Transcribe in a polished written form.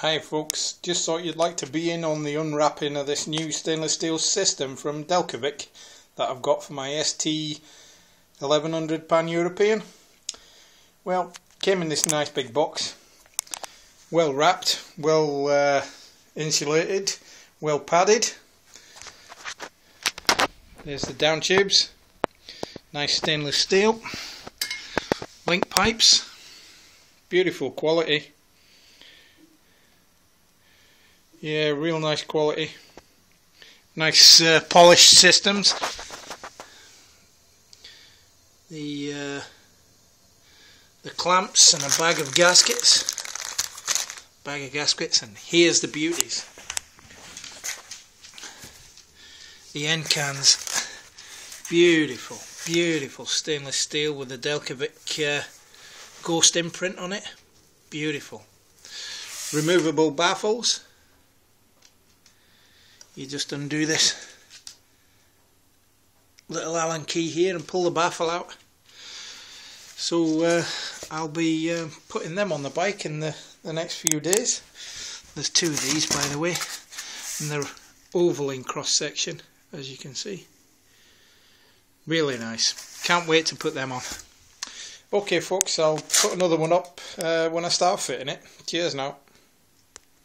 Hi folks, just thought you'd like to be in on the unwrapping of this new stainless steel system from Delkevic that I've got for my ST1100 Pan European. Well, came in this nice big box, well wrapped, well insulated, well padded. There's the down tubes, nice stainless steel, link pipes, beautiful quality. Yeah, real nice quality. Nice polished systems. The clamps and a bag of gaskets. And here's the beauties. The end cans. Beautiful, beautiful stainless steel with the Delkevic ghost imprint on it. Beautiful. Removable baffles. You just undo this little Allen key here and pull the baffle out. So I'll be putting them on the bike in the next few days. There's two of these, by the way, and they're oval in cross section, as you can see. Really nice. Can't wait to put them on. Okay folks, I'll put another one up when I start fitting it. Cheers now.